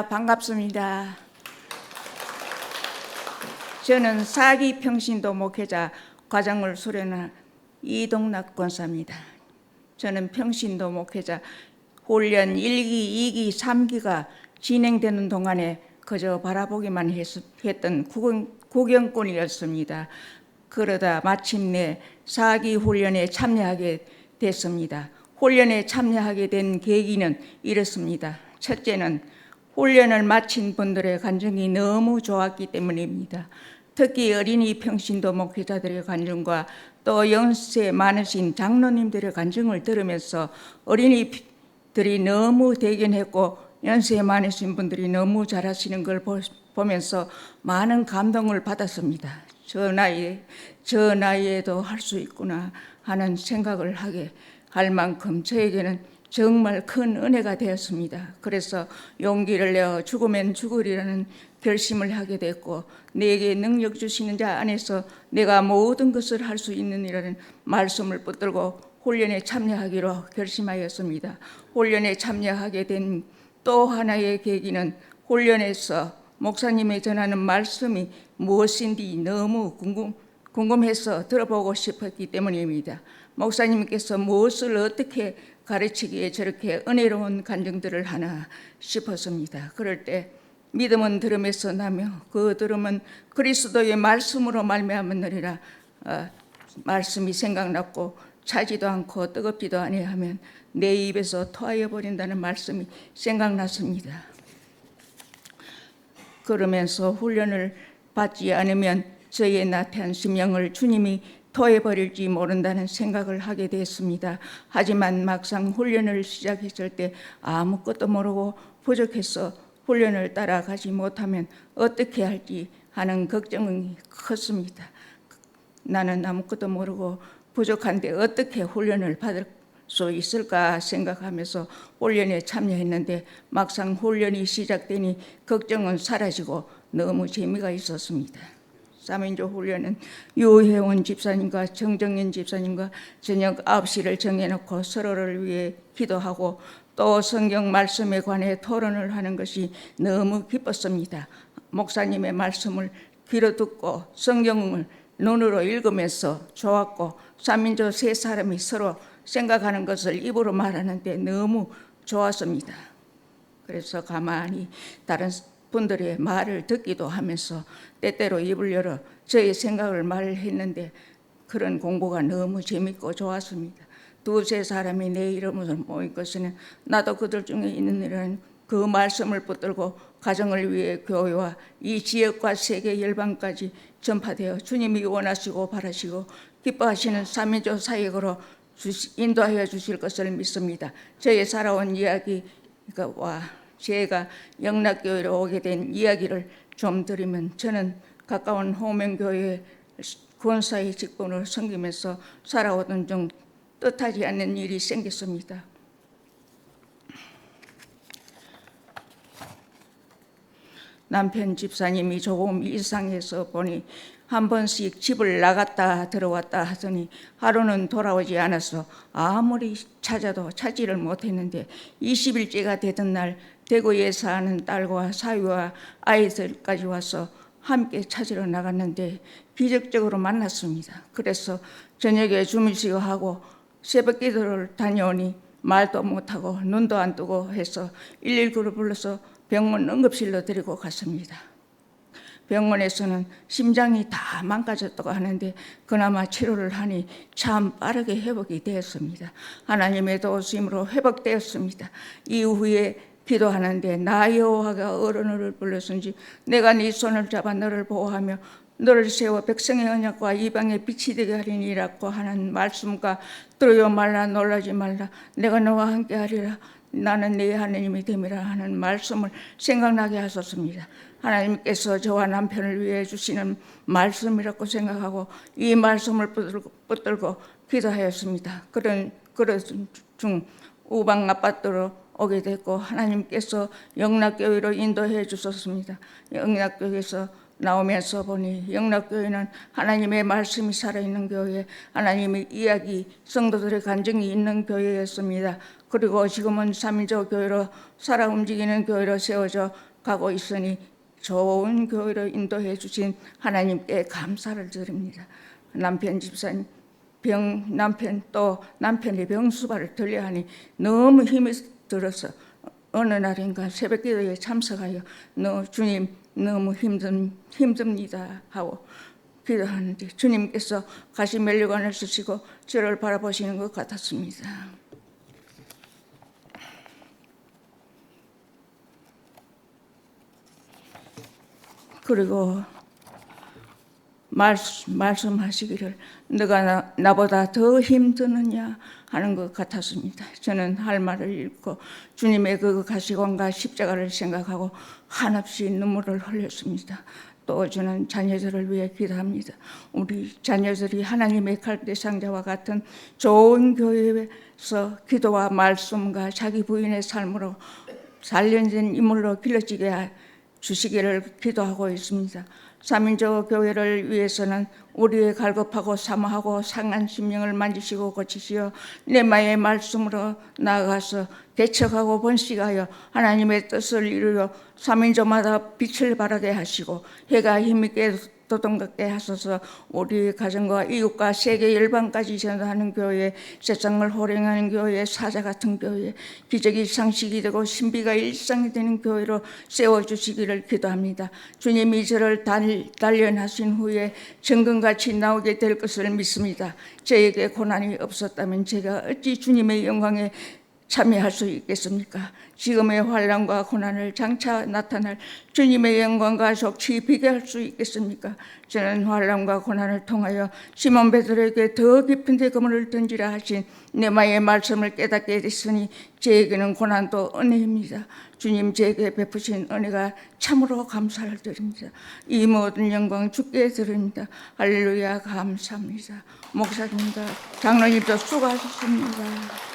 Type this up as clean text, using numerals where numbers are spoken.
반갑습니다. 저는 사기 평신도 목회자 과정을 수련한 이동락 권사입니다. 저는 평신도 목회자 훈련 1기, 2기, 3기가 진행되는 동안에 그저 바라보기만 했던 구경꾼이었습니다. 그러다 마침내 4기 훈련에 참여하게 됐습니다. 훈련에 참여하게 된 계기는 이렇습니다. 첫째는 훈련을 마친 분들의 간증이 너무 좋았기 때문입니다. 특히 어린이 평신도 목회자들의 간증과 또 연세 많으신 장로님들의 간증을 들으면서 어린이들이 너무 대견했고 연세 많으신 분들이 너무 잘하시는 걸 보면서 많은 감동을 받았습니다. 저 나이에도 할 수 있구나 하는 생각을 하게 할 만큼 저에게는 정말 큰 은혜가 되었습니다. 그래서 용기를 내어 죽으면 죽으리라는 결심을 하게 됐고, 내게 능력 주시는 자 안에서 내가 모든 것을 할 수 있느니라는 말씀을 붙들고 훈련에 참여하기로 결심하였습니다. 훈련에 참여하게 된 또 하나의 계기는 훈련에서 목사님이 전하는 말씀이 무엇인지 너무 궁금해서 들어보고 싶었기 때문입니다. 목사님께서 무엇을 어떻게 가르치기에 저렇게 은혜로운 간증들을 하나 싶었습니다. 그럴 때 믿음은 들음에서 나며 그 들음은 그리스도의 말씀으로 말미암으리라 말씀이 생각났고 차지도 않고 뜨겁지도 아니하면 내 입에서 토하여 버린다는 말씀이 생각났습니다. 그러면서 훈련을 받지 않으면 저의 나태한 심령을 주님이 토해버릴지 모른다는 생각을 하게 됐습니다. 하지만 막상 훈련을 시작했을 때 아무것도 모르고 부족해서 훈련을 따라가지 못하면 어떻게 할지 하는 걱정이 컸습니다. 나는 아무것도 모르고 부족한데 어떻게 훈련을 받을 수 있을까 생각하면서 훈련에 참여했는데 막상 훈련이 시작되니 걱정은 사라지고 너무 재미가 있었습니다. 3인조 훈련은 유혜원 집사님과 정정연 집사님과 저녁 9시를 정해놓고 서로를 위해 기도하고 또 성경 말씀에 관해 토론을 하는 것이 너무 기뻤습니다. 목사님의 말씀을 귀로 듣고 성경을 눈으로 읽으면서 좋았고 3인조 세 사람이 서로 생각하는 것을 입으로 말하는데 너무 좋았습니다. 그래서 가만히 다른 분들의 말을 듣기도 하면서 때때로 입을 열어 저의 생각을 말했는데 그런 공부가 너무 재밌고 좋았습니다. 두세 사람이 내 이름으로 모인 것은 나도 그들 중에 있느니라는 그 말씀을 붙들고 가정을 위해 교회와 이 지역과 세계 열방까지 전파되어 주님이 원하시고 바라시고 기뻐하시는 3인조 사역으로 인도하여 주실 것을 믿습니다. 저의 살아온 이야기와 제가 영락교회로 오게 된 이야기를 좀 드리면 저는 가까운 호명교회 권사의 직분을 섬기면서 살아오던 중 뜻하지 않는 일이 생겼습니다. 남편 집사님이 조금 이상해서 보니 한 번씩 집을 나갔다 들어왔다 하더니 하루는 돌아오지 않아서 아무리 찾아도 찾지를 못했는데 20일째가 되던 날 대구에 사는 딸과 사위와 아이들까지 와서 함께 찾으러 나갔는데 기적적으로 만났습니다. 그래서 저녁에 주무시고 하고 새벽 기도를 다녀오니 말도 못하고 눈도 안 뜨고 해서 119를 불러서 병원 응급실로 데리고 갔습니다. 병원에서는 심장이 다 망가졌다고 하는데 그나마 치료를 하니 참 빠르게 회복이 되었습니다. 하나님의 도우심으로 회복되었습니다. 이후에 기도하는데 나 여호와가 어른을 불렀은지 내가 네 손을 잡아 너를 보호하며 너를 세워 백성의 언약과 이방의 빛이 되게 하리니라고 하는 말씀과 두려워 말라 놀라지 말라 내가 너와 함께 하리라 나는 네 하나님이 됨이라 하는 말씀을 생각나게 하셨습니다. 하나님께서 저와 남편을 위해 주시는 말씀이라고 생각하고 이 말씀을 붙들고 기도하였습니다. 그런 중 우방 아파트로 오게 됐고 하나님께서 영락교회로 인도해 주셨습니다. 영락교회에서 나오면서 보니 영락교회는 하나님의 말씀이 살아있는 교회, 하나님의 이야기, 성도들의 간증이 있는 교회였습니다. 그리고 지금은 3인조 교회로 살아 움직이는 교회로 세워져 가고 있으니 좋은 교회로 인도해 주신 하나님께 감사를 드립니다. 남편 집사님 남편의 병수발을 들려하니 너무 힘이 들어서 어느 날인가 새벽기도에 참석하여 주님 너무 힘듭니다 하고 기도하는데 주님께서 가시 면류관을 쓰시고 저를 바라보시는 것 같았습니다. 그리고 말씀하시기를 너가 나보다 더 힘드느냐 하는 것 같았습니다. 저는 할 말을 잃고 주님의 그 가시관과 십자가를 생각하고 한없이 눈물을 흘렸습니다. 또 저는 자녀들을 위해 기도합니다. 우리 자녀들이 하나님의 갈대 상자와 같은 좋은 교회에서 기도와 말씀과 자기 부인의 삶으로 단련된 인물로 길러지게 주시기를 기도하고 있습니다. 삼인조 교회를 위해서는 우리의 갈급하고 사모하고 상한 심령을 만지시고 고치시어 내마의 말씀으로 나아가서 개척하고 번식하여 하나님의 뜻을 이루어 삼인조마다 빛을 발하게 하시고 해가 힘있게 도동답게 하소서. 우리 가정과 이웃과 세계 열방까지 전하는 교회, 세상을 호령하는 교회, 사자 같은 교회, 기적이 상식이 되고 신비가 일상이 되는 교회로 세워주시기를 기도합니다. 주님이 저를 단련하신 후에 정금같이 나오게 될 것을 믿습니다. 저에게 고난이 없었다면 제가 어찌 주님의 영광에 참여할 수 있겠습니까? 지금의 환난과 고난을 장차 나타날 주님의 영광과 속히 비교할 수 있겠습니까? 저는 환난과 고난을 통하여 시몬 베드로에게 더 깊은 데 그물을 던지라 하신 네마의 말씀을 깨닫게 됐으니 저에게는 고난도 은혜입니다. 주님 제게 베푸신 은혜가 참으로 감사를 드립니다. 이 모든 영광 주께 드립니다. 할렐루야 감사합니다. 목사님과 장로님도 수고하셨습니다.